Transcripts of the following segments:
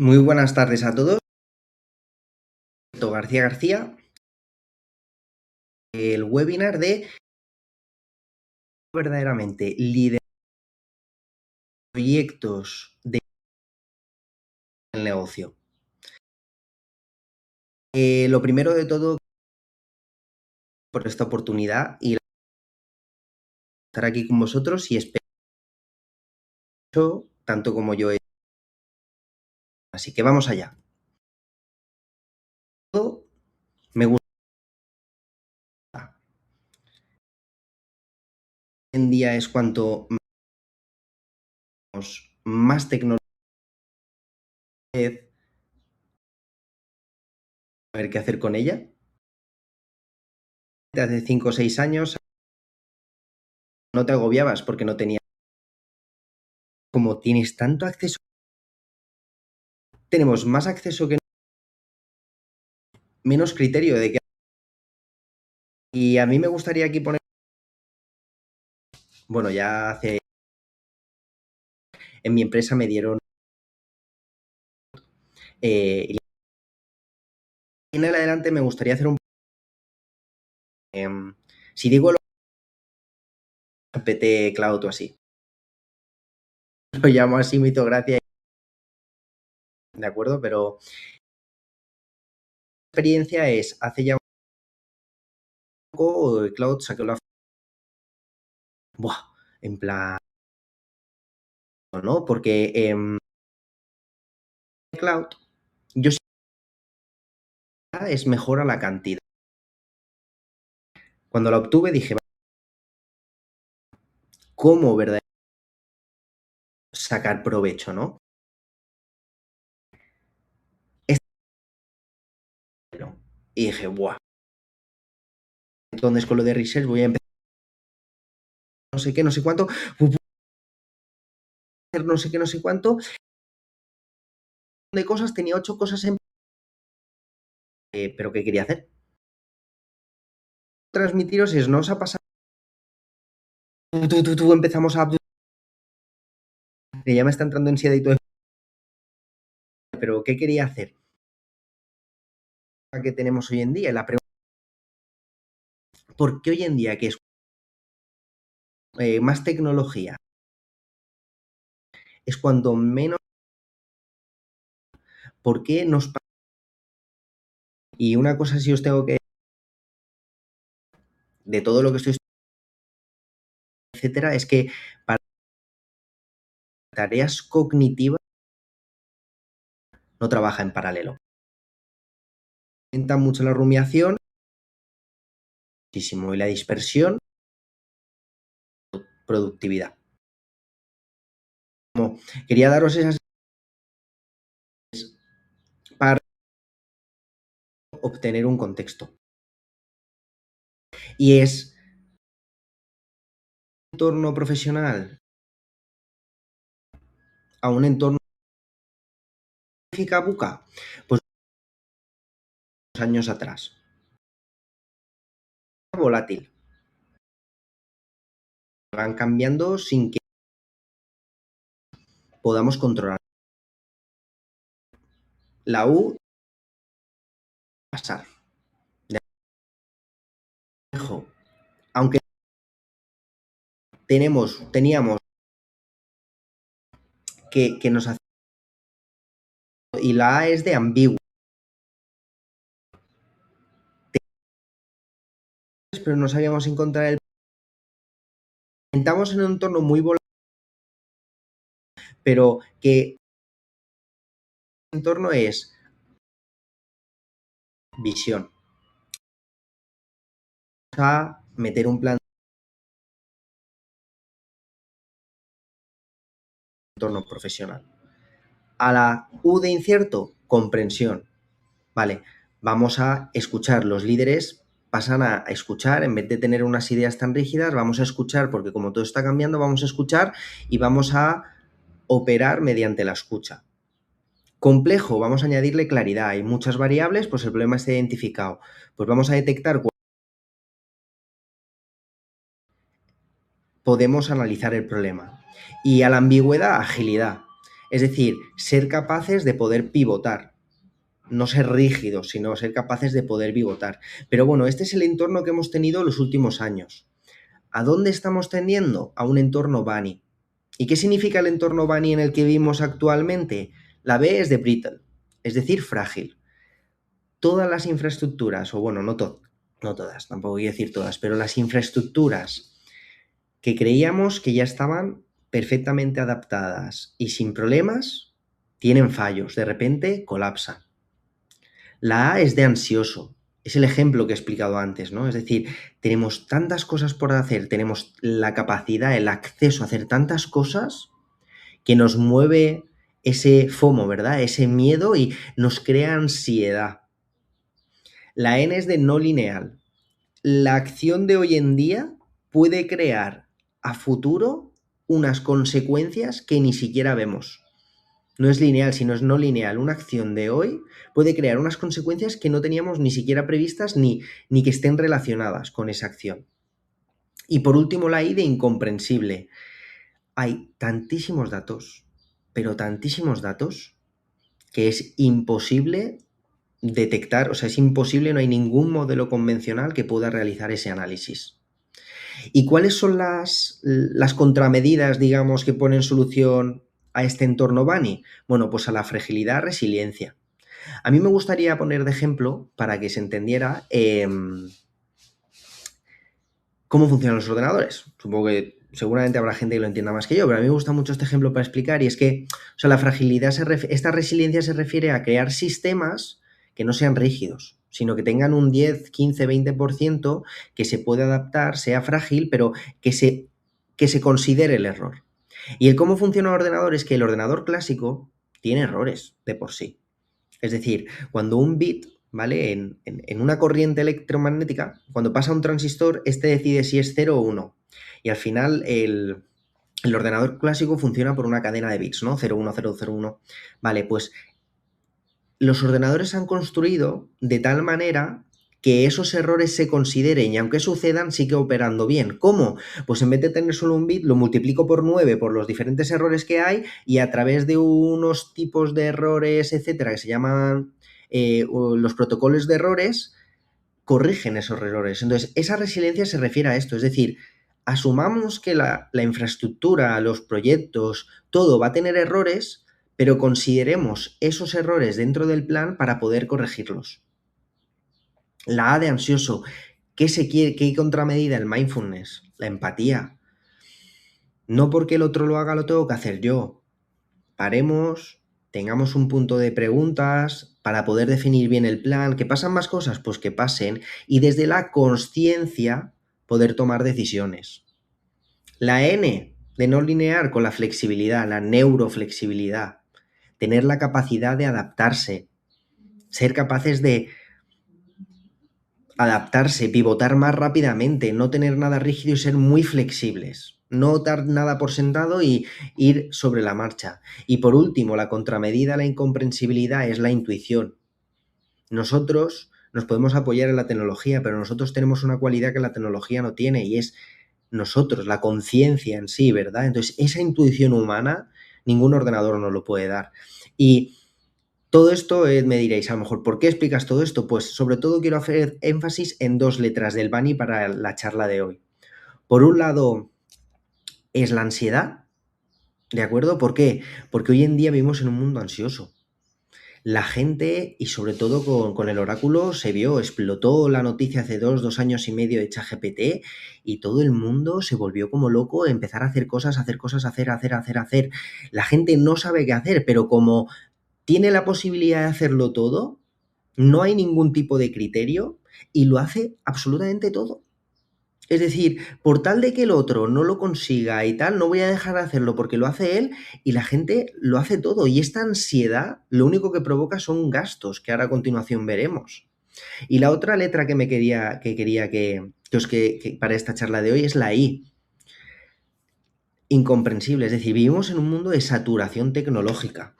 Muy buenas tardes a todos. Alberto García García, el webinar de verdaderamente liderar proyectos del negocio. Lo primero de todo, por esta oportunidad y estar aquí con vosotros y espero tanto como yo. Así que vamos allá. Me gusta. Hoy en día es cuanto más tecnología, a ver qué hacer con ella. Hace 5 o 6 años no te agobiabas porque no tenías. Como tienes tanto acceso, tenemos más acceso que menos criterio de qué. Y a mí me gustaría aquí poner, bueno, ya hace, en mi empresa me dieron, y en el adelante me gustaría hacer un, si digo lo GPT Cloud o así, lo llamo así, me hizo gracia, de acuerdo, pero la experiencia es, hace ya un poco, Cloud saqué la, buah, en plan, ¿no? Porque Cloud, yo sí es mejor a la cantidad. Cuando la obtuve dije, ¿cómo verdaderamente sacar provecho, no? Y dije, buah. Entonces con lo de research voy a empezar, no sé qué, no sé cuánto, no sé qué, no sé cuánto, de cosas, tenía 8 cosas en, pero ¿qué quería hacer? Transmitiros es, no os ha pasado, empezamos a, que ya me está entrando ansiedad y todo, pero ¿qué quería hacer? Que tenemos hoy en día, la pregunta, ¿por qué hoy en día que es más tecnología es cuando menos? ¿Por qué nos pasa? Y una cosa sí os tengo que, de todo lo que estoy, etcétera, es que para tareas cognitivas no trabaja en paralelo. Aumenta mucho la rumiación, muchísimo, y la dispersión, productividad. Como quería daros esas para obtener un contexto. Y es un entorno profesional a un entorno buca, pues años atrás. Volátil. Van cambiando sin que podamos controlar. La U pasar. Aunque teníamos que nos hace, y la A es de ambiguo, pero no sabíamos encontrar el. Estamos en un entorno muy volátil, pero que el entorno es visión. Vamos a meter un plan de entorno profesional. A la U de incierto, comprensión. Vale, vamos a escuchar. Los líderes pasan a escuchar, en vez de tener unas ideas tan rígidas, vamos a escuchar, porque como todo está cambiando, vamos a escuchar y vamos a operar mediante la escucha. Complejo, vamos a añadirle claridad. Hay muchas variables, pues el problema está identificado. Pues vamos a detectar, podemos analizar el problema. Y a la ambigüedad, agilidad. Es decir, ser capaces de poder pivotar. No ser rígidos, sino ser capaces de poder pivotar. Pero bueno, este es el entorno que hemos tenido los últimos años. ¿A dónde estamos tendiendo? A un entorno bunny. ¿Y qué significa el entorno bunny en el que vivimos actualmente? La B es de brittle, es decir, frágil. Todas las infraestructuras, o bueno, no todas, tampoco quiero decir todas, pero las infraestructuras que creíamos que ya estaban perfectamente adaptadas y sin problemas, tienen fallos, de repente colapsan. La A es de ansioso, es el ejemplo que he explicado antes, ¿no? Es decir, tenemos tantas cosas por hacer, tenemos la capacidad, el acceso a hacer tantas cosas que nos mueve ese FOMO, ¿verdad? Ese miedo y nos crea ansiedad. La N es de no lineal. La acción de hoy en día puede crear a futuro unas consecuencias que ni siquiera vemos. No es lineal, sino es no lineal. Una acción de hoy puede crear unas consecuencias que no teníamos ni siquiera previstas ni que estén relacionadas con esa acción. Y por último, la I de incomprensible. Hay tantísimos datos, pero tantísimos datos, que es imposible detectar, o sea, es imposible, no hay ningún modelo convencional que pueda realizar ese análisis. ¿Y cuáles son las contramedidas, digamos, que ponen solución a este entorno bunny? Bueno, pues a la fragilidad, resiliencia. A mí me gustaría poner de ejemplo, para que se entendiera, cómo funcionan los ordenadores. Supongo que seguramente habrá gente que lo entienda más que yo, pero a mí me gusta mucho este ejemplo para explicar, y es que, o sea, la fragilidad, esta resiliencia se refiere a crear sistemas que no sean rígidos, sino que tengan un 10, 15, 20% que se puede adaptar, sea frágil, pero que se considere el error. Y el cómo funciona un ordenador es que el ordenador clásico tiene errores de por sí. Es decir, cuando un bit, ¿vale? En una corriente electromagnética, cuando pasa un transistor, este decide si es 0 o 1. Y al final el ordenador clásico funciona por una cadena de bits, ¿no? 0, 1, 0, 0, 1. Vale, pues los ordenadores se han construido de tal manera que esos errores se consideren y aunque sucedan sigue operando bien. ¿Cómo? Pues en vez de tener solo un bit lo multiplico por 9 por los diferentes errores que hay y a través de unos tipos de errores, etcétera, que se llaman los protocolos de errores, corrigen esos errores. Entonces, esa resiliencia se refiere a esto, es decir, asumamos que la infraestructura, los proyectos, todo va a tener errores, pero consideremos esos errores dentro del plan para poder corregirlos. La A de ansioso, ¿qué se quiere? ¿Qué contramedida? El mindfulness, la empatía. No porque el otro lo haga, lo tengo que hacer yo. Paremos, tengamos un punto de preguntas para poder definir bien el plan. ¿Que pasan más cosas? Pues que pasen. Y desde la consciencia poder tomar decisiones. La N de no linear con la flexibilidad, la neuroflexibilidad. Tener la capacidad de adaptarse. Ser capaces de adaptarse, pivotar más rápidamente, no tener nada rígido y ser muy flexibles. No dar nada por sentado y ir sobre la marcha. Y por último, la contramedida a la incomprensibilidad es la intuición. Nosotros nos podemos apoyar en la tecnología, pero nosotros tenemos una cualidad que la tecnología no tiene y es nosotros, la conciencia en sí, ¿verdad? Entonces, esa intuición humana, ningún ordenador nos lo puede dar. Y todo esto me diréis, a lo mejor, ¿por qué explicas todo esto? Pues sobre todo quiero hacer énfasis en dos letras del Bunny para la charla de hoy. Por un lado, es la ansiedad, ¿de acuerdo? ¿Por qué? Porque hoy en día vivimos en un mundo ansioso. La gente, y sobre todo con el oráculo, se vio, explotó la noticia hace 2 años y medio de ChatGPT y todo el mundo se volvió como loco, empezar a hacer cosas, hacer. La gente no sabe qué hacer, pero como tiene la posibilidad de hacerlo todo, no hay ningún tipo de criterio y lo hace absolutamente todo. Es decir, por tal de que el otro no lo consiga y tal, no voy a dejar de hacerlo porque lo hace él y la gente lo hace todo. Y esta ansiedad lo único que provoca son gastos, que ahora a continuación veremos. Y la otra letra que quería que para esta charla de hoy es la I. Incomprensible, es decir, vivimos en un mundo de saturación tecnológica.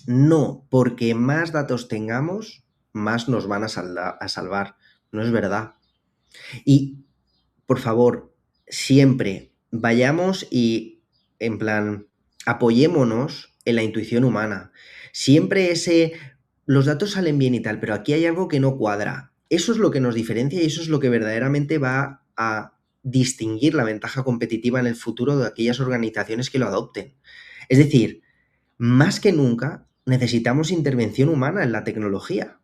No, porque más datos tengamos, más nos van a salvar. No es verdad. Y, por favor, siempre vayamos y, en plan, apoyémonos en la intuición humana. Siempre los datos salen bien y tal, pero aquí hay algo que no cuadra. Eso es lo que nos diferencia y eso es lo que verdaderamente va a distinguir la ventaja competitiva en el futuro de aquellas organizaciones que lo adopten. Es decir, más que nunca necesitamos intervención humana en la tecnología.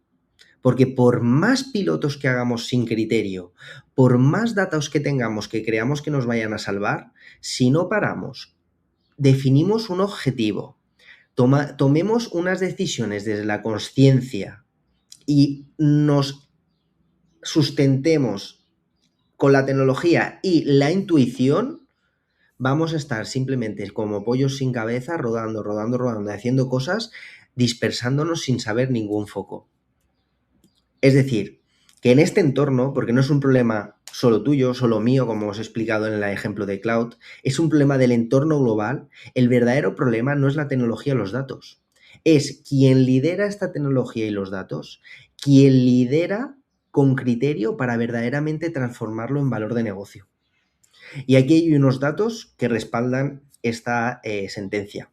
Porque por más pilotos que hagamos sin criterio, por más datos que tengamos que creamos que nos vayan a salvar, si no paramos, definimos un objetivo, tomemos unas decisiones desde la conciencia y nos sustentemos con la tecnología y la intuición, vamos a estar simplemente como pollos sin cabeza, rodando, rodando, rodando, haciendo cosas, dispersándonos sin saber ningún foco. Es decir, que en este entorno, porque no es un problema solo tuyo, solo mío, como os he explicado en el ejemplo de Cloud, es un problema del entorno global, el verdadero problema no es la tecnología o los datos. Es quien lidera esta tecnología y los datos, quien lidera con criterio para verdaderamente transformarlo en valor de negocio. Y aquí hay unos datos que respaldan esta sentencia.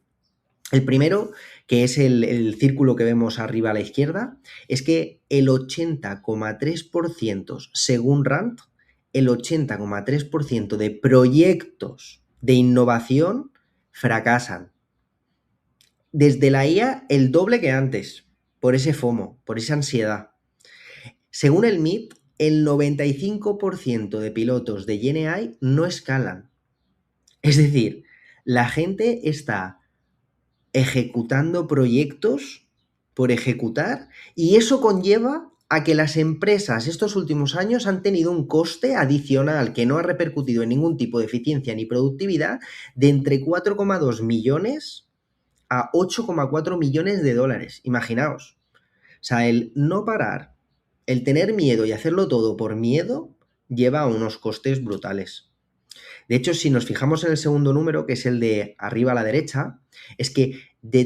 El primero, que es el círculo que vemos arriba a la izquierda, es que el 80,3%, según Rand, el 80,3% de proyectos de innovación fracasan. Desde la IA, el doble que antes, por ese FOMO, por esa ansiedad. Según el MIT, el 95% de pilotos de GenAI no escalan. Es decir, la gente está ejecutando proyectos por ejecutar y eso conlleva a que las empresas estos últimos años han tenido un coste adicional que no ha repercutido en ningún tipo de eficiencia ni productividad de entre 4,2 millones a 8,4 millones de dólares. Imaginaos. O sea, el no parar, el tener miedo y hacerlo todo por miedo lleva a unos costes brutales. De hecho, si nos fijamos en el segundo número, que es el de arriba a la derecha, es que de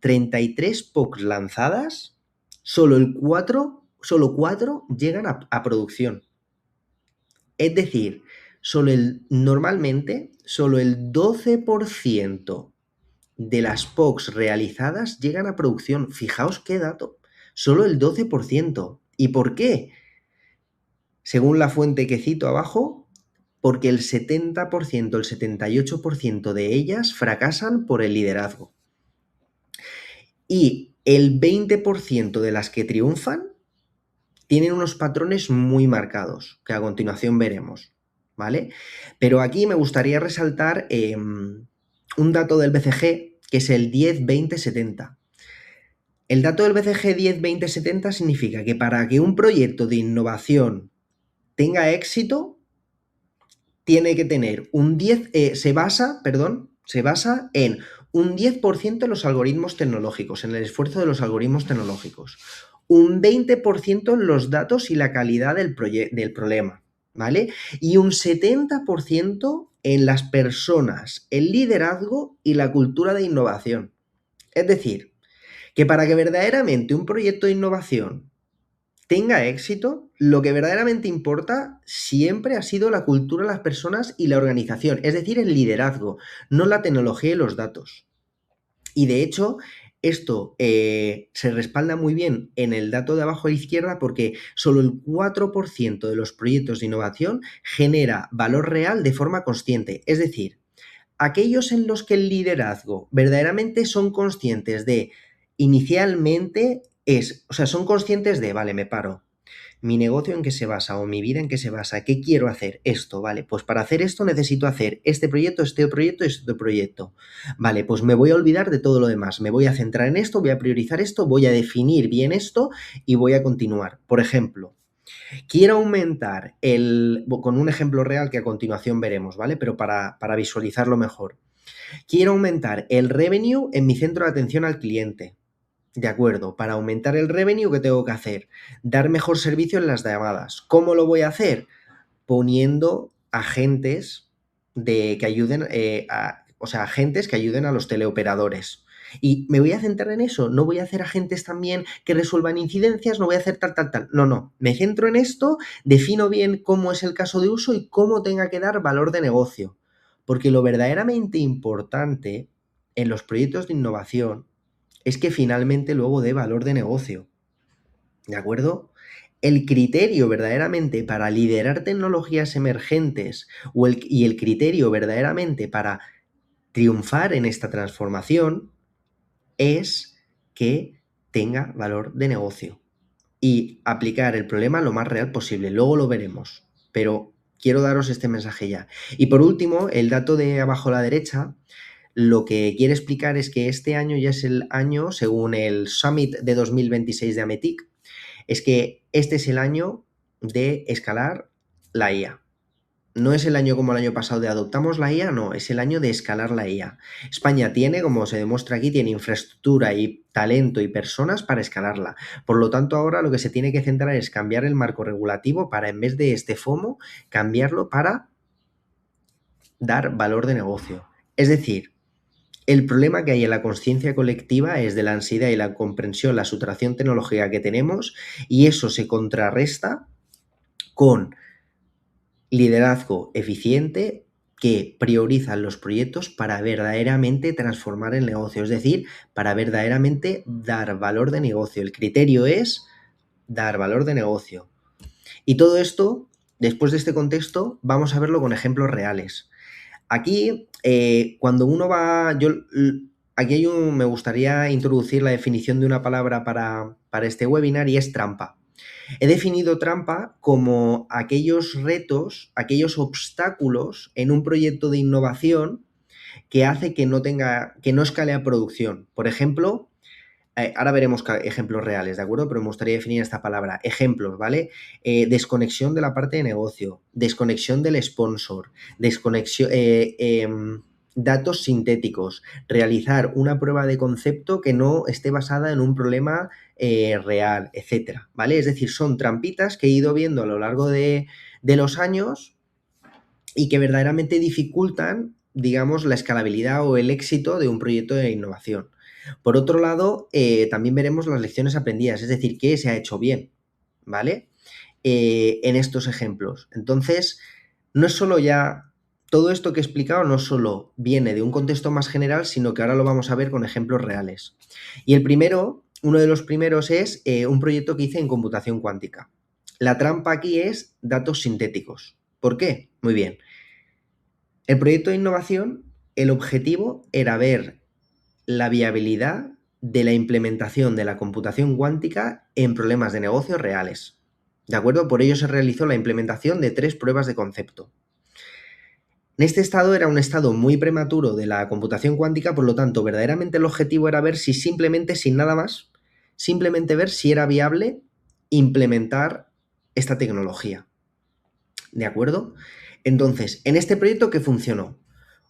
33 POCs lanzadas, solo 4 llegan a producción. Es decir, normalmente solo el 12% de las POCs realizadas llegan a producción. Fijaos qué dato. Solo el 12%. ¿Y por qué? Según la fuente que cito abajo, porque el 70%, el 78% de ellas fracasan por el liderazgo. Y el 20% de las que triunfan tienen unos patrones muy marcados, que a continuación veremos, ¿vale? Pero aquí me gustaría resaltar un dato del BCG, que es el 10-20-70. El dato del BCG 10-20-70 significa que para que un proyecto de innovación tenga éxito, tiene que tener se basa en un 10% en los algoritmos tecnológicos, en el esfuerzo de los algoritmos tecnológicos, un 20% en los datos y la calidad del problema, ¿vale? Y un 70% en las personas, el liderazgo y la cultura de innovación. Es decir, que para que verdaderamente un proyecto de innovación tenga éxito, lo que verdaderamente importa siempre ha sido la cultura de las personas y la organización, es decir, el liderazgo, no la tecnología y los datos. Y de hecho, esto se respalda muy bien en el dato de abajo a la izquierda porque solo el 4% de los proyectos de innovación genera valor real de forma consciente, es decir, aquellos en los que el liderazgo verdaderamente son conscientes de, inicialmente son conscientes de, vale, me paro, mi negocio en qué se basa o mi vida en qué se basa, qué quiero hacer, esto, vale, pues para hacer esto necesito hacer este proyecto, este proyecto, vale, pues me voy a olvidar de todo lo demás, me voy a centrar en esto, voy a priorizar esto, voy a definir bien esto y voy a continuar. Por ejemplo, quiero aumentar con un ejemplo real que a continuación veremos, ¿vale? Pero para visualizarlo mejor. Quiero aumentar el revenue en mi centro de atención al cliente. De acuerdo, para aumentar el revenue, ¿qué tengo que hacer? Dar mejor servicio en las llamadas. ¿Cómo lo voy a hacer? Poniendo agentes que ayuden, agentes que ayuden a los teleoperadores. Y me voy a centrar en eso, no voy a hacer agentes también que resuelvan incidencias, no voy a hacer tal. No, me centro en esto, defino bien cómo es el caso de uso y cómo tenga que dar valor de negocio. Porque lo verdaderamente importante en los proyectos de innovación es que finalmente luego dé valor de negocio, ¿de acuerdo? El criterio verdaderamente para liderar tecnologías emergentes y el criterio verdaderamente para triunfar en esta transformación es que tenga valor de negocio y aplicar el problema lo más real posible. Luego lo veremos, pero quiero daros este mensaje ya. Y por último, el dato de abajo a la derecha, lo que quiere explicar es que este año ya es el año, según el Summit de 2026 de Ametic, es que este es el año de escalar la IA. No es el año como el año pasado de adoptamos la IA, no, es el año de escalar la IA. España tiene, como se demuestra aquí, tiene infraestructura y talento y personas para escalarla. Por lo tanto, ahora lo que se tiene que centrar es cambiar el marco regulativo para, en vez de este FOMO, cambiarlo para dar valor de negocio. Es decir, el problema que hay en la conciencia colectiva es de la ansiedad y la comprensión, la saturación tecnológica que tenemos, y eso se contrarresta con liderazgo eficiente que prioriza los proyectos para verdaderamente transformar el negocio, es decir, para verdaderamente dar valor de negocio. El criterio es dar valor de negocio. Y todo esto, después de este contexto, vamos a verlo con ejemplos reales. Aquí, cuando uno va... Aquí me gustaría introducir la definición de una palabra para este webinar y es trampa. He definido trampa como aquellos retos, aquellos obstáculos en un proyecto de innovación que hace que no escale a producción. Por ejemplo, ahora veremos ejemplos reales, ¿de acuerdo? Pero me gustaría definir esta palabra. Ejemplos, ¿vale? Desconexión de la parte de negocio, desconexión del sponsor, desconexión, datos sintéticos, realizar una prueba de concepto que no esté basada en un problema real, etcétera, ¿vale? Es decir, son trampitas que he ido viendo a lo largo de los años y que verdaderamente dificultan, digamos, la escalabilidad o el éxito de un proyecto de innovación. Por otro lado, también veremos las lecciones aprendidas, es decir, qué se ha hecho bien, ¿vale? En estos ejemplos. Entonces, no es solo ya... Todo esto que he explicado no solo viene de un contexto más general, sino que ahora lo vamos a ver con ejemplos reales. Y el primero, uno de los primeros es un proyecto que hice en computación cuántica. La trampa aquí es datos sintéticos. ¿Por qué? Muy bien. El proyecto de innovación, el objetivo era ver la viabilidad de la implementación de la computación cuántica en problemas de negocio reales. ¿De acuerdo? Por ello se realizó la implementación de 3 pruebas de concepto. En este estado era un estado muy prematuro de la computación cuántica, por lo tanto, verdaderamente el objetivo era ver si simplemente, sin nada más, simplemente ver si era viable implementar esta tecnología. ¿De acuerdo? Entonces, en este proyecto, ¿qué funcionó?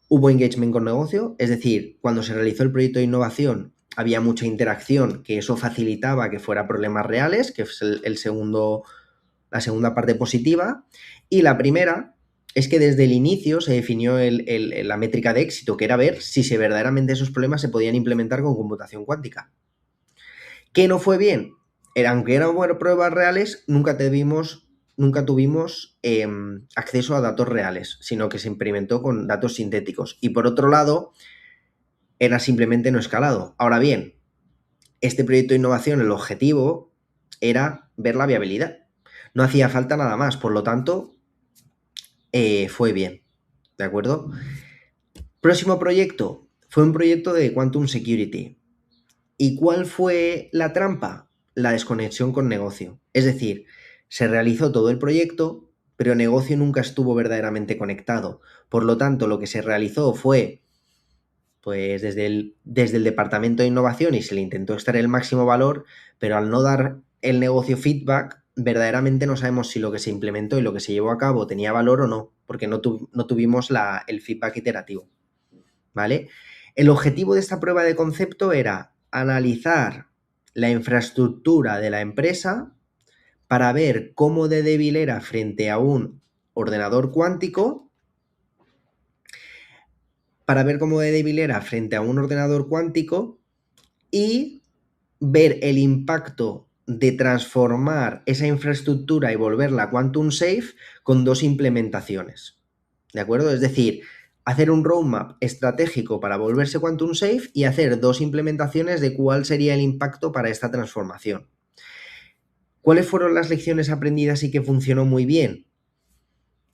Hubo engagement con negocio, es decir, cuando se realizó el proyecto de innovación había mucha interacción, que eso facilitaba que fuera problemas reales, que es la segunda parte positiva. Y la primera es que desde el inicio se definió la métrica de éxito, que era ver si verdaderamente esos problemas se podían implementar con computación cuántica. ¿Qué no fue bien? Aunque eran pruebas reales, nunca tuvimos acceso a datos reales, sino que se implementó con datos sintéticos. Y por otro lado, era simplemente no escalado. Ahora bien, este proyecto de innovación, el objetivo era ver la viabilidad. No hacía falta nada más, por lo tanto, fue bien. ¿De acuerdo? Próximo proyecto fue un proyecto de Quantum Security. ¿Y cuál fue la trampa? La desconexión con negocio. Es decir, se realizó todo el proyecto, pero negocio nunca estuvo verdaderamente conectado. Por lo tanto, lo que se realizó fue, pues desde el departamento de innovación y se le intentó extraer el máximo valor, pero al no dar el negocio feedback, verdaderamente no sabemos si lo que se implementó y lo que se llevó a cabo tenía valor o no, porque no tuvimos el feedback iterativo, ¿vale? El objetivo de esta prueba de concepto era analizar la infraestructura de la empresa para ver cómo de débil era frente a un ordenador cuántico, y ver el impacto de transformar esa infraestructura y volverla quantum safe con 2 implementaciones. ¿De acuerdo? Es decir, hacer un roadmap estratégico para volverse quantum safe y hacer 2 implementaciones de cuál sería el impacto para esta transformación. ¿Cuáles fueron las lecciones aprendidas y que funcionó muy bien?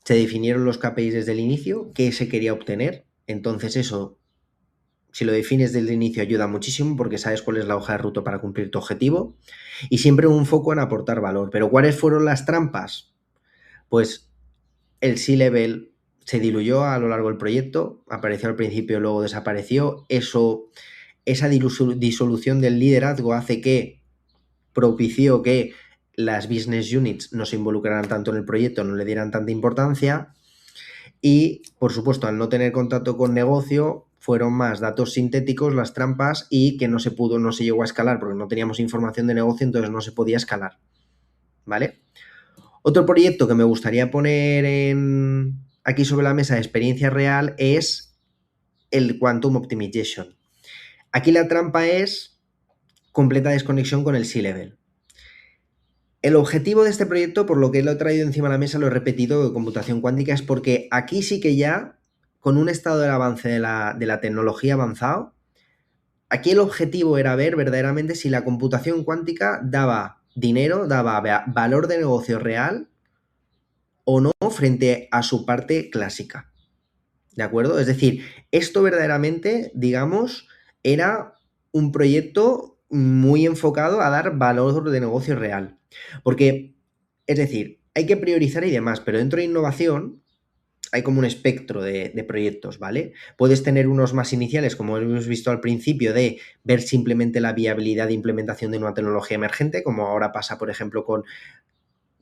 Se definieron los KPIs desde el inicio, qué se quería obtener. Entonces eso, si lo defines desde el inicio, ayuda muchísimo porque sabes cuál es la hoja de ruta para cumplir tu objetivo. Y siempre un foco en aportar valor. Pero ¿cuáles fueron las trampas? Pues el C-Level se diluyó a lo largo del proyecto, apareció al principio, luego desapareció. Esa disolución del liderazgo hace que propició que las business units no se involucraran tanto en el proyecto, no le dieran tanta importancia y, por supuesto, al no tener contacto con negocio, fueron más datos sintéticos, las trampas y que no se llegó a escalar porque no teníamos información de negocio, entonces no se podía escalar, ¿vale? Otro proyecto que me gustaría poner aquí sobre la mesa de experiencia real es el Quantum Optimization. Aquí la trampa es completa desconexión con el C-Level. El objetivo de este proyecto, por lo que lo he traído encima de la mesa, lo he repetido de computación cuántica, es porque aquí sí que ya, con un estado del avance de la tecnología avanzado, aquí el objetivo era ver verdaderamente si la computación cuántica daba dinero, daba valor de negocio real o no frente a su parte clásica. ¿De acuerdo? Es decir, esto verdaderamente, digamos, era un proyecto muy enfocado a dar valor de negocio real. Porque, es decir, hay que priorizar y demás, pero dentro de innovación hay como un espectro de proyectos, ¿vale? Puedes tener unos más iniciales, como hemos visto al principio, de ver simplemente la viabilidad de implementación de una tecnología emergente, como ahora pasa, por ejemplo, con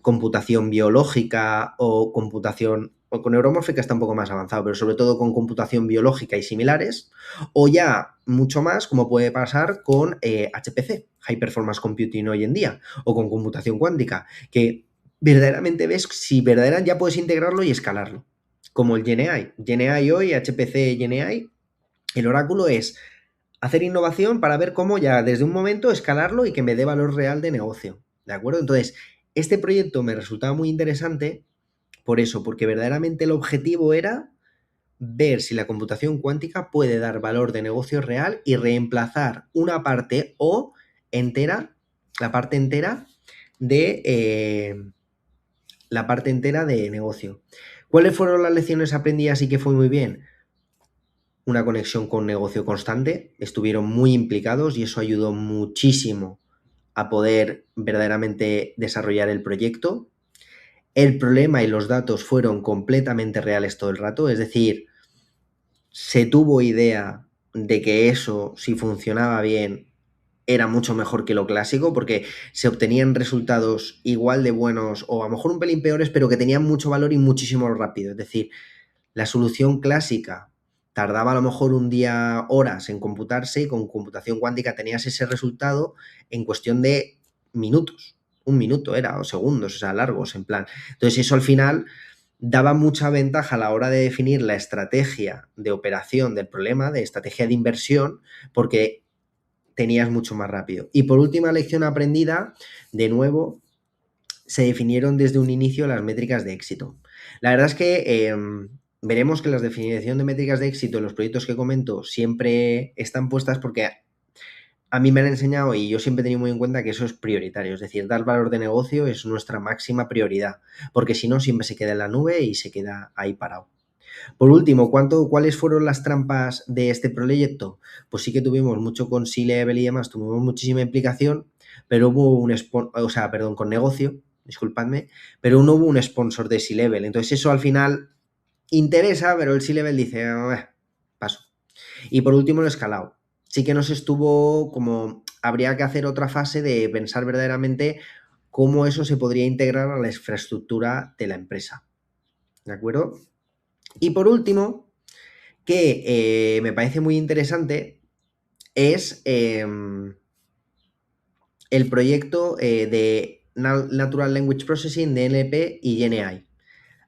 computación biológica o computación, o con neuromórfica está un poco más avanzado, pero sobre todo con computación biológica y similares, o ya mucho más, como puede pasar con HPC, High Performance Computing hoy en día, o con computación cuántica, que verdaderamente ves si verdaderamente ya puedes integrarlo y escalarlo, como el GenAI. GenAI hoy, HPC GenAI, el oráculo es hacer innovación para ver cómo ya desde un momento escalarlo y que me dé valor real de negocio, ¿de acuerdo? Entonces, este proyecto me resultaba muy interesante por eso, porque verdaderamente el objetivo era ver si la computación cuántica puede dar valor de negocio real y reemplazar una parte o entera, la parte entera de negocio. ¿Cuáles fueron las lecciones aprendidas y que fue muy bien? Una conexión con negocio constante, estuvieron muy implicados y eso ayudó muchísimo a poder verdaderamente desarrollar el proyecto. El problema y los datos fueron completamente reales todo el rato, es decir, se tuvo idea de que eso, si funcionaba bien, era mucho mejor que lo clásico, porque se obtenían resultados igual de buenos o a lo mejor un pelín peores, pero que tenían mucho valor y muchísimo rápido. Es decir, la solución clásica tardaba a lo mejor un día, horas en computarse y con computación cuántica tenías ese resultado en cuestión de minutos. Un minuto era, o segundos, o sea, largos, en plan. Entonces eso al final daba mucha ventaja a la hora de definir la estrategia de operación del problema, de estrategia de inversión, porque tenías mucho más rápido. Y por última lección aprendida, de nuevo, se definieron desde un inicio las métricas de éxito. La verdad es que veremos que las definiciones de métricas de éxito en los proyectos que comento siempre están puestas porque a mí me han enseñado y yo siempre he tenido muy en cuenta que eso es prioritario, es decir, dar valor de negocio es nuestra máxima prioridad, porque si no siempre se queda en la nube y se queda ahí parado. Por último, ¿cuáles fueron las trampas de este proyecto? Pues sí que tuvimos mucho con C-Level y demás, tuvimos muchísima implicación, pero hubo con negocio, disculpadme, pero no hubo un sponsor de C-Level. Entonces eso al final interesa, pero el C-Level dice, paso. Y por último, el escalado. Sí que nos estuvo como, habría que hacer otra fase de pensar verdaderamente cómo eso se podría integrar a la infraestructura de la empresa. ¿De acuerdo? Y por último, que me parece muy interesante, es el proyecto de Natural Language Processing, NLP y GenAI.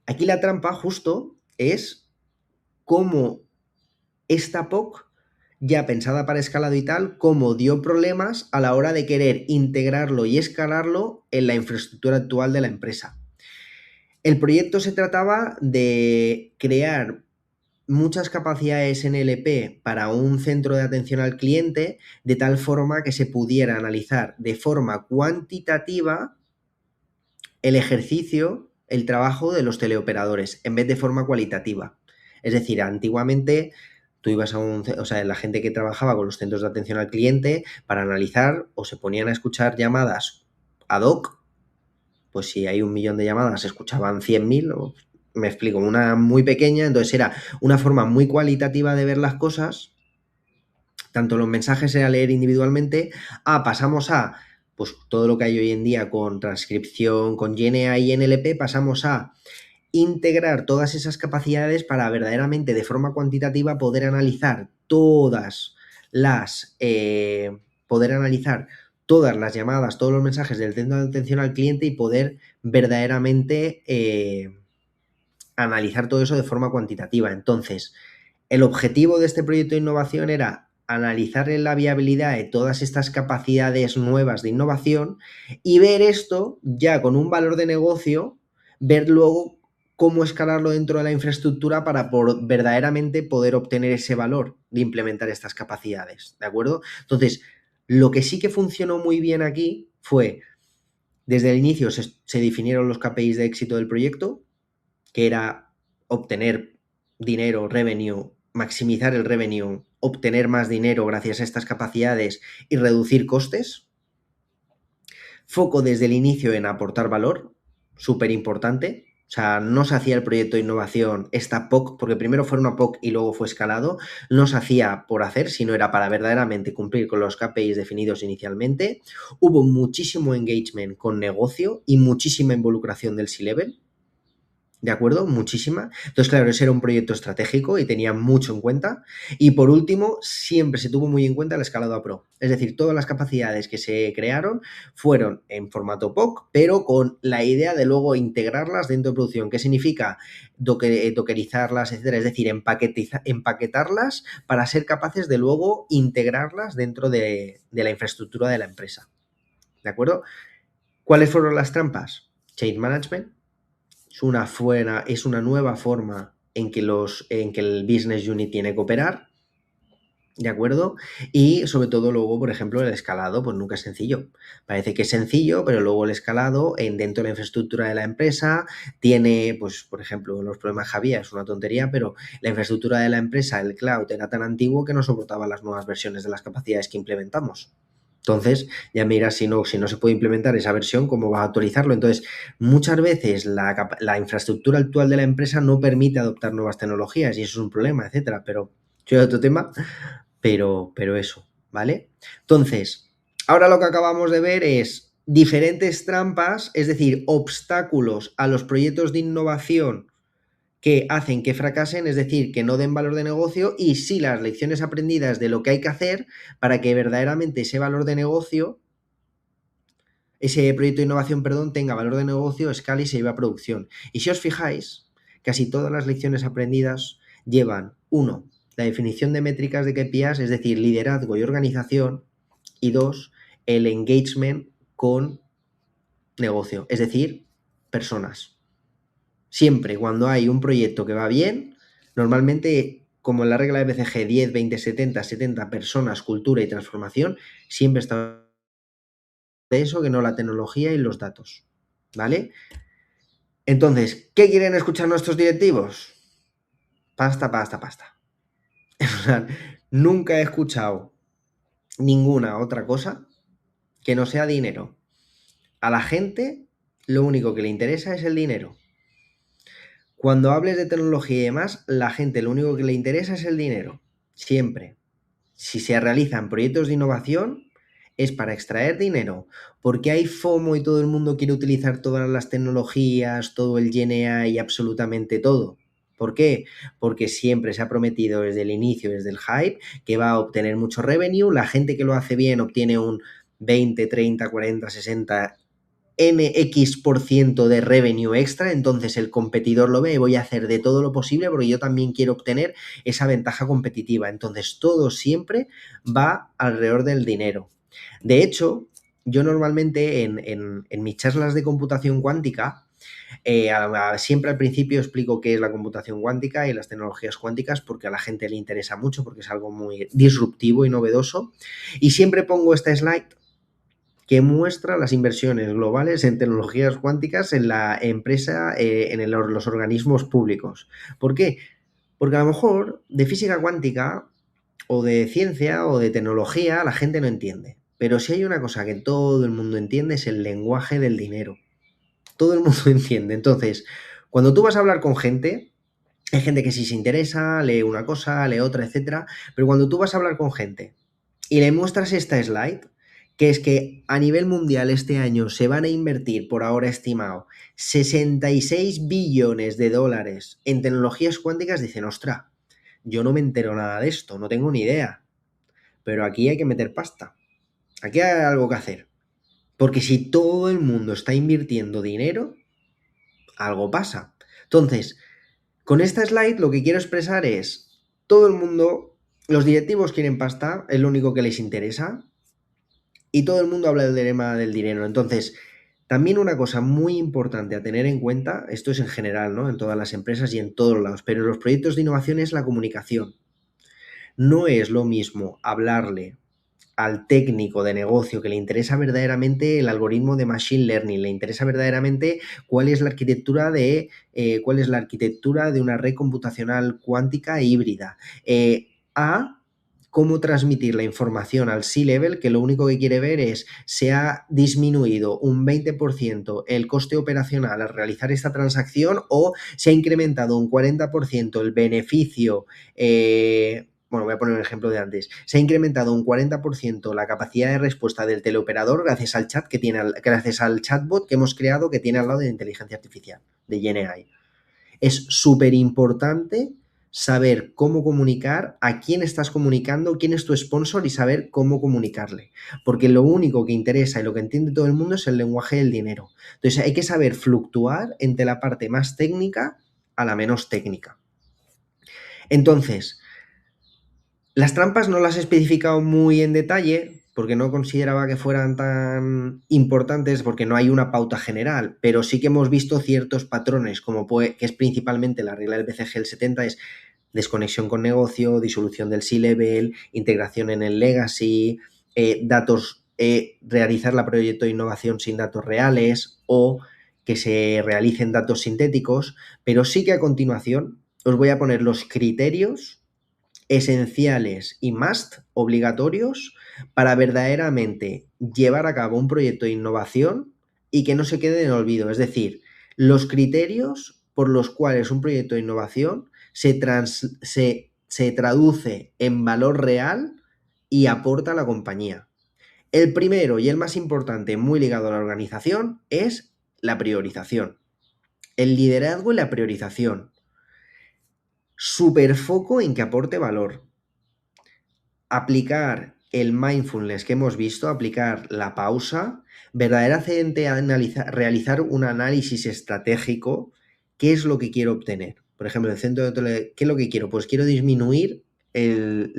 Aquí la trampa justo es cómo esta POC, ya pensada para escalado y tal, cómo dio problemas a la hora de querer integrarlo y escalarlo en la infraestructura actual de la empresa. El proyecto se trataba de crear muchas capacidades NLP para un centro de atención al cliente, de tal forma que se pudiera analizar de forma cuantitativa el ejercicio, el trabajo de los teleoperadores, en vez de forma cualitativa. Es decir, antiguamente tú ibas a o sea, la gente que trabajaba con los centros de atención al cliente para analizar o se ponían a escuchar llamadas ad hoc, pues si hay 1.000.000 de llamadas, se escuchaban 100.000, o me explico, una muy pequeña, entonces era una forma muy cualitativa de ver las cosas, tanto los mensajes era leer individualmente, pasamos a, pues todo lo que hay hoy en día con transcripción, con GNA y NLP, pasamos a integrar todas esas capacidades para verdaderamente de forma cuantitativa poder analizar poder analizar todas las llamadas, todos los mensajes del centro de atención al cliente y poder verdaderamente analizar todo eso de forma cuantitativa. Entonces, el objetivo de este proyecto de innovación era analizar la viabilidad de todas estas capacidades nuevas de innovación y ver esto ya con un valor de negocio, ver luego cómo escalarlo dentro de la infraestructura para verdaderamente poder obtener ese valor de implementar estas capacidades, ¿de acuerdo? Entonces, lo que sí que funcionó muy bien aquí fue, desde el inicio se definieron los KPIs de éxito del proyecto, que era obtener dinero, revenue, maximizar el revenue, obtener más dinero gracias a estas capacidades y reducir costes. Foco desde el inicio en aportar valor, súper importante. O sea, no se hacía el proyecto de innovación, esta POC, porque primero fue una POC y luego fue escalado, no se hacía por hacer, sino era para verdaderamente cumplir con los KPIs definidos inicialmente. Hubo muchísimo engagement con negocio y muchísima involucración del C-Level. ¿De acuerdo? Muchísima. Entonces, claro, ese era un proyecto estratégico y tenía mucho en cuenta. Y por último, siempre se tuvo muy en cuenta el escalado a Pro. Es decir, todas las capacidades que se crearon fueron en formato POC, pero con la idea de luego integrarlas dentro de producción. ¿Qué significa? Dockerizarlas, etcétera. Es decir, empaquetarlas para ser capaces de luego integrarlas dentro de la infraestructura de la empresa. ¿De acuerdo? ¿Cuáles fueron las trampas? Change Management. Es una nueva forma en que el business unit tiene que operar, ¿de acuerdo? Y sobre todo luego, por ejemplo, el escalado, pues nunca es sencillo. Parece que es sencillo, pero luego el escalado dentro de la infraestructura de la empresa tiene, pues, por ejemplo, los problemas que había, es una tontería, pero la infraestructura de la empresa, el cloud, era tan antiguo que no soportaba las nuevas versiones de las capacidades que implementamos. Entonces, ya me dirás, si no se puede implementar esa versión, ¿cómo vas a actualizarlo? Entonces, muchas veces la infraestructura actual de la empresa no permite adoptar nuevas tecnologías y eso es un problema, etcétera. Pero, eso es otro tema, pero eso, ¿vale? Entonces, ahora lo que acabamos de ver es diferentes trampas, es decir, obstáculos a los proyectos de innovación que hacen que fracasen, es decir, que no den valor de negocio, y sí las lecciones aprendidas de lo que hay que hacer para que verdaderamente ese valor de negocio, ese proyecto de innovación, perdón, tenga valor de negocio, escale y se lleve a producción. Y si os fijáis, casi todas las lecciones aprendidas llevan, uno, la definición de métricas de KPIs, es decir, liderazgo y organización, y dos, el engagement con negocio, es decir, personas. Siempre cuando hay un proyecto que va bien, normalmente, como en la regla de BCG, 10, 20, 70, 70 personas, cultura y transformación, siempre está de eso que no la tecnología y los datos, ¿vale? Entonces, ¿qué quieren escuchar nuestros directivos? Pasta, pasta, pasta. Nunca he escuchado ninguna otra cosa que no sea dinero. A la gente lo único que le interesa es el dinero. Cuando hables de tecnología y demás, la gente lo único que le interesa es el dinero. Siempre. Si se realizan proyectos de innovación, es para extraer dinero. Porque hay FOMO y todo el mundo quiere utilizar todas las tecnologías, todo el GNA y absolutamente todo. ¿Por qué? Porque siempre se ha prometido desde el inicio, desde el hype, que va a obtener mucho revenue. La gente que lo hace bien obtiene un 20, 30, 40, 60 NX% de revenue extra, entonces el competidor lo ve y voy a hacer de todo lo posible porque yo también quiero obtener esa ventaja competitiva. Entonces todo siempre va alrededor del dinero. De hecho, yo normalmente en mis charlas de computación cuántica Siempre al principio explico qué es la computación cuántica y las tecnologías cuánticas porque a la gente le interesa mucho, porque es algo muy disruptivo y novedoso. Y siempre pongo esta slide que muestra las inversiones globales en tecnologías cuánticas en la empresa, los organismos públicos. ¿Por qué? Porque a lo mejor de física cuántica o de ciencia o de tecnología la gente no entiende. Pero si hay una cosa que todo el mundo entiende es el lenguaje del dinero. Todo el mundo entiende. Entonces, cuando tú vas a hablar con gente, hay gente que sí se interesa, lee una cosa, lee otra, etcétera. Pero cuando tú vas a hablar con gente y le muestras esta slide, que es que a nivel mundial este año se van a invertir, por ahora estimado, 66 billones de dólares en tecnologías cuánticas, dicen, ostra, yo no me entero nada de esto, no tengo ni idea. Pero aquí hay que meter pasta. Aquí hay algo que hacer. Porque si todo el mundo está invirtiendo dinero, algo pasa. Entonces, con esta slide lo que quiero expresar es, todo el mundo, los directivos quieren pasta, es lo único que les interesa, y todo el mundo habla del tema del dinero. Entonces, también una cosa muy importante a tener en cuenta, esto es en general, ¿no? En todas las empresas y en todos lados, pero en los proyectos de innovación es la comunicación. No es lo mismo hablarle al técnico de negocio que le interesa verdaderamente el algoritmo de machine learning, le interesa verdaderamente cuál es la arquitectura de una red computacional cuántica e híbrida, a cómo transmitir la información al C-level, que lo único que quiere ver es se ha disminuido un 20% el coste operacional al realizar esta transacción o se ha incrementado un 40% el beneficio. Bueno, voy a poner un ejemplo de antes. Se ha incrementado un 40% la capacidad de respuesta del teleoperador gracias al gracias al chatbot que hemos creado que tiene al lado de inteligencia artificial, de GenAI. Es súper importante saber cómo comunicar, a quién estás comunicando, quién es tu sponsor y saber cómo comunicarle. Porque lo único que interesa y lo que entiende todo el mundo es el lenguaje del dinero. Entonces hay que saber fluctuar entre la parte más técnica a la menos técnica. Entonces, las trampas no las he especificado muy en detalle porque no consideraba que fueran tan importantes porque no hay una pauta general, pero sí que hemos visto ciertos patrones, que es principalmente la regla del BCG el 70, es desconexión con negocio, disolución del C-level, integración en el legacy, realizar la proyecto de innovación sin datos reales o que se realicen datos sintéticos, pero sí que a continuación os voy a poner los criterios esenciales y must obligatorios para verdaderamente llevar a cabo un proyecto de innovación y que no se quede en el olvido. Es decir, los criterios por los cuales un proyecto de innovación se traduce en valor real y aporta a la compañía. El primero y el más importante, muy ligado a la organización, es la priorización. El liderazgo y la priorización. Superfoco en que aporte valor. Aplicar el mindfulness que hemos visto, aplicar la pausa, verdaderamente realizar un análisis estratégico, ¿qué es lo que quiero obtener? Por ejemplo, el centro de ¿qué es lo que quiero? Pues quiero disminuir el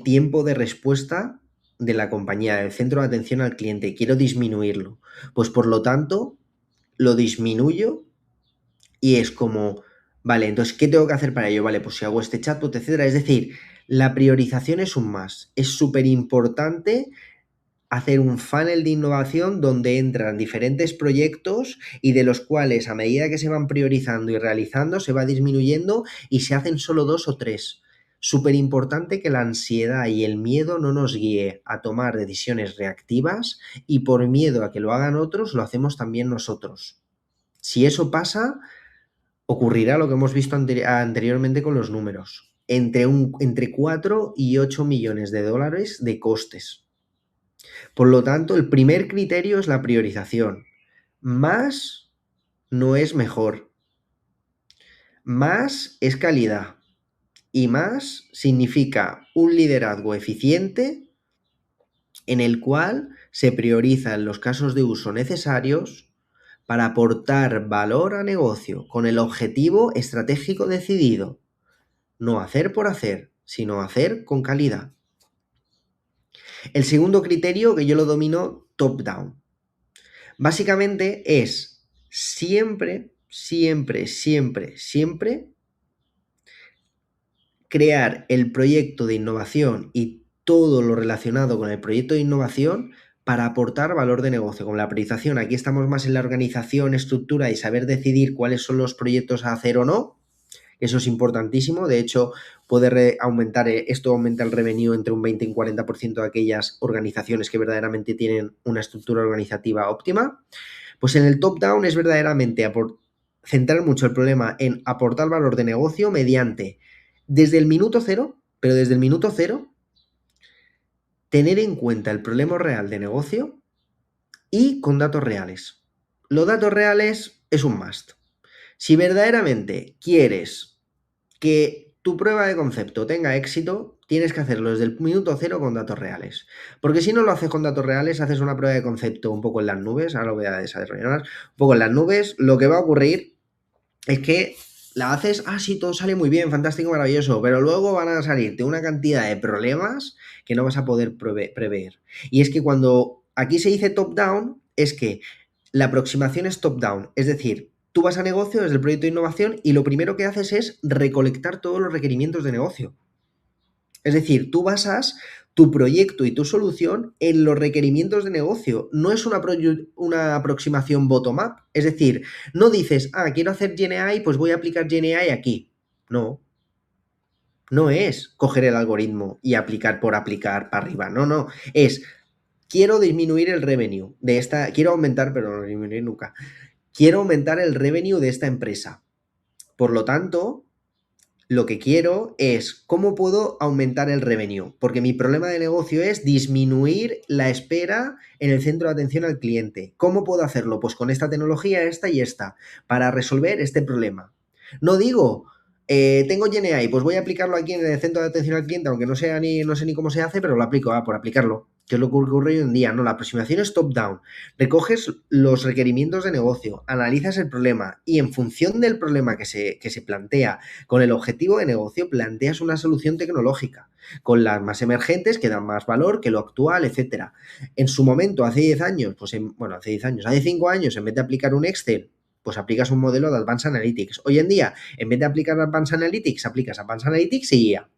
tiempo de respuesta de la compañía, del centro de atención al cliente, quiero disminuirlo. Pues por lo tanto, lo disminuyo y es como, vale, entonces, ¿qué tengo que hacer para ello? Vale, pues si hago este chatbot, etcétera. Es decir, la priorización es un más. Es súper importante hacer un funnel de innovación donde entran diferentes proyectos y de los cuales a medida que se van priorizando y realizando se va disminuyendo y se hacen solo 2 o 3. Súper importante que la ansiedad y el miedo no nos guíe a tomar decisiones reactivas y por miedo a que lo hagan otros, lo hacemos también nosotros. Si eso pasa, ocurrirá lo que hemos visto anteriormente con los números, entre 4 y 8 millones de dólares de costes. Por lo tanto, el primer criterio es la priorización. Más no es mejor. Más es calidad. Y más significa un liderazgo eficiente en el cual se priorizan los casos de uso necesarios para aportar valor a negocio con el objetivo estratégico decidido. No hacer por hacer, sino hacer con calidad. El segundo criterio que yo lo domino top-down. Básicamente es siempre, siempre, siempre, siempre crear el proyecto de innovación y todo lo relacionado con el proyecto de innovación para aportar valor de negocio. Con la priorización, aquí estamos más en la organización, estructura y saber decidir cuáles son los proyectos a hacer o no. Eso es importantísimo. De hecho, esto aumenta el revenue entre un 20 y un 40% de aquellas organizaciones que verdaderamente tienen una estructura organizativa óptima. Pues en el top-down es verdaderamente centrar mucho el problema en aportar valor de negocio mediante, desde el minuto cero, pero desde el minuto cero, tener en cuenta el problema real de negocio y con datos reales. Los datos reales es un must. Si verdaderamente quieres que tu prueba de concepto tenga éxito, tienes que hacerlo desde el minuto cero con datos reales. Porque si no lo haces con datos reales, haces una prueba de concepto un poco en las nubes, ahora lo voy a desarrollar más, un poco en las nubes, lo que va a ocurrir es que la haces, sí, todo sale muy bien, fantástico, maravilloso, pero luego van a salirte una cantidad de problemas que no vas a poder prever. Y es que cuando aquí se dice top-down, es que la aproximación es top-down, es decir, tú vas a negocio desde el proyecto de innovación y lo primero que haces es recolectar todos los requerimientos de negocio. Es decir, tú basas tu proyecto y tu solución en los requerimientos de negocio. No es una aproximación bottom-up. Es decir, no dices, quiero hacer GenAI, pues voy a aplicar GenAI aquí. No. No es coger el algoritmo y aplicar por aplicar para arriba. No. Es, quiero disminuir el revenue de esta, quiero aumentar, pero no disminuir nunca. Quiero aumentar el revenue de esta empresa. Por lo tanto, lo que quiero es cómo puedo aumentar el revenue, porque mi problema de negocio es disminuir la espera en el centro de atención al cliente. ¿Cómo puedo hacerlo? Pues con esta tecnología, esta y esta, para resolver este problema. No digo, tengo GenAI, pues voy a aplicarlo aquí en el centro de atención al cliente, aunque no sé ni cómo se hace, pero lo aplico, por aplicarlo. ¿Qué es lo que ocurre hoy en día? No, la aproximación es top-down. Recoges los requerimientos de negocio, analizas el problema y en función del problema que se plantea con el objetivo de negocio, planteas una solución tecnológica, con las más emergentes que dan más valor que lo actual, etcétera. En su momento, hace 10 años, hace 5 años, en vez de aplicar un Excel, pues aplicas un modelo de Advanced Analytics. Hoy en día, en vez de aplicar Advanced Analytics, aplicas Advanced Analytics y IA.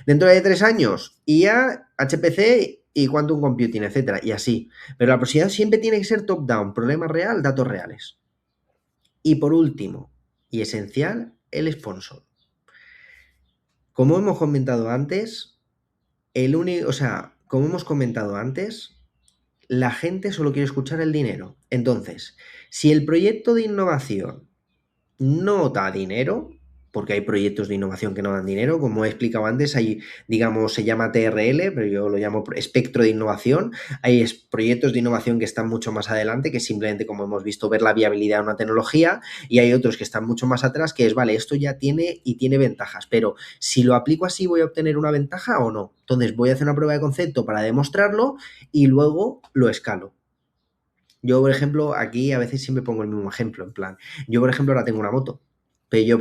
Dentro de 3 años, IA, HPC y Quantum Computing, etcétera, y así. Pero la aproximación siempre tiene que ser top-down, problema real, datos reales. Y por último, y esencial, el sponsor. Como hemos comentado antes, la gente solo quiere escuchar el dinero. Entonces, si el proyecto de innovación no da dinero, porque hay proyectos de innovación que no dan dinero, como he explicado antes, se llama TRL, pero yo lo llamo espectro de innovación. Hay proyectos de innovación que están mucho más adelante, que simplemente, como hemos visto, ver la viabilidad de una tecnología, y hay otros que están mucho más atrás, que es, vale, esto ya tiene ventajas, pero si lo aplico así, ¿voy a obtener una ventaja o no? Entonces, voy a hacer una prueba de concepto para demostrarlo y luego lo escalo. Yo, por ejemplo, aquí a veces siempre pongo el mismo ejemplo, en plan, yo, por ejemplo, ahora tengo una moto, pero yo,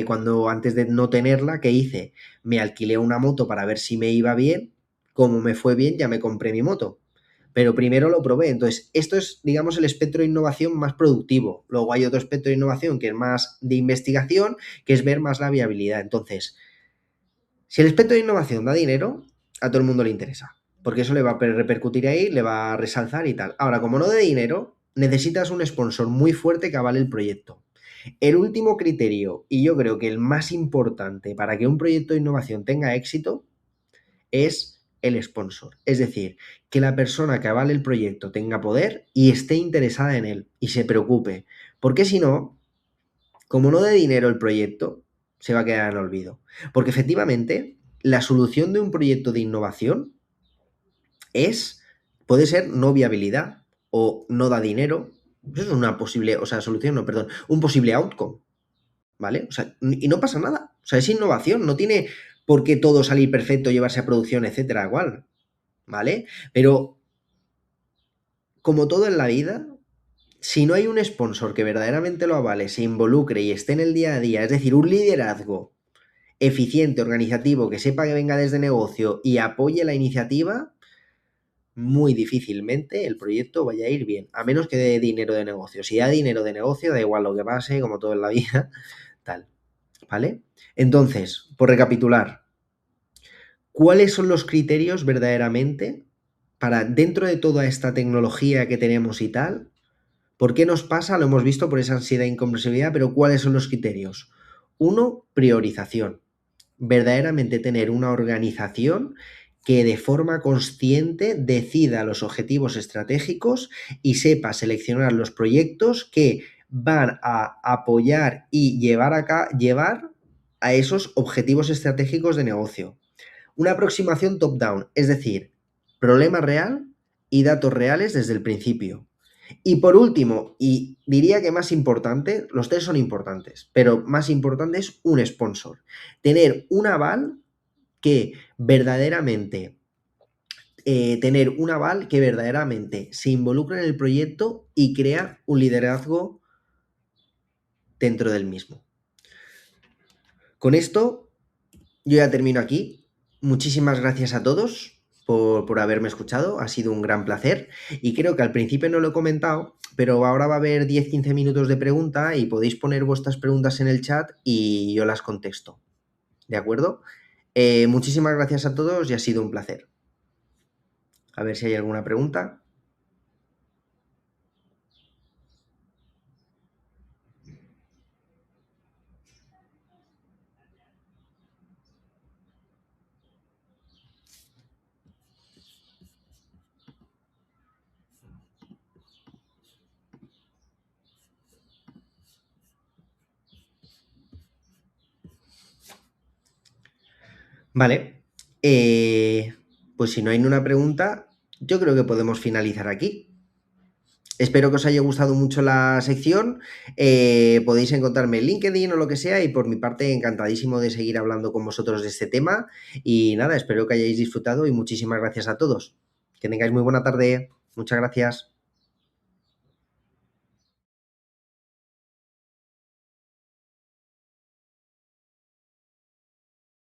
cuando antes de no tenerla, ¿qué hice? Me alquilé una moto para ver si me iba bien, como me fue bien, ya me compré mi moto, pero primero lo probé. Entonces, esto es, digamos, el espectro de innovación más productivo. Luego hay otro espectro de innovación que es más de investigación, que es ver más la viabilidad. Entonces, si el espectro de innovación da dinero, a todo el mundo le interesa, porque eso le va a repercutir ahí, le va a resaltar y tal. Ahora, como no dé dinero, necesitas un sponsor muy fuerte que avale el proyecto. El último criterio, y yo creo que el más importante para que un proyecto de innovación tenga éxito, es el sponsor. Es decir, que la persona que avale el proyecto tenga poder y esté interesada en él y se preocupe. Porque si no, como no dé dinero el proyecto, se va a quedar en el olvido. Porque efectivamente, la solución de un proyecto de innovación puede ser no viabilidad o no da dinero. Eso es una posible, solución, no, perdón, un posible outcome, ¿vale? Y no pasa nada. Es innovación, no tiene por qué todo salir perfecto, llevarse a producción, etcétera, igual, ¿vale? Pero, como todo en la vida, si no hay un sponsor que verdaderamente lo avale, se involucre y esté en el día a día, es decir, un liderazgo eficiente, organizativo, que sepa que venga desde negocio y apoye la iniciativa, muy difícilmente el proyecto vaya a ir bien, a menos que dé dinero de negocio. Si da dinero de negocio, da igual lo que pase, como todo en la vida, tal, ¿vale? Entonces, por recapitular, ¿cuáles son los criterios verdaderamente para, dentro de toda esta tecnología que tenemos y tal, por qué nos pasa? Lo hemos visto por esa ansiedad e incomprensibilidad, pero ¿cuáles son los criterios? Uno, priorización. Verdaderamente tener una organización que de forma consciente decida los objetivos estratégicos y sepa seleccionar los proyectos que van a apoyar y llevar a esos objetivos estratégicos de negocio. Una aproximación top-down, es decir, problema real y datos reales desde el principio. Y por último, y diría que más importante, los tres son importantes, pero más importante es un sponsor. Tener un aval que verdaderamente, se involucre en el proyecto y crea un liderazgo dentro del mismo. Con esto, yo ya termino aquí. Muchísimas gracias a todos por haberme escuchado. Ha sido un gran placer. Y creo que al principio no lo he comentado, pero ahora va a haber 10-15 minutos de pregunta y podéis poner vuestras preguntas en el chat y yo las contesto. ¿De acuerdo? Muchísimas gracias a todos y ha sido un placer. A ver si hay alguna pregunta. Vale. Pues si no hay ninguna pregunta, yo creo que podemos finalizar aquí. Espero que os haya gustado mucho la sección. Podéis encontrarme en LinkedIn o lo que sea y por mi parte encantadísimo de seguir hablando con vosotros de este tema. Y nada, espero que hayáis disfrutado y muchísimas gracias a todos. Que tengáis muy buena tarde. Muchas gracias.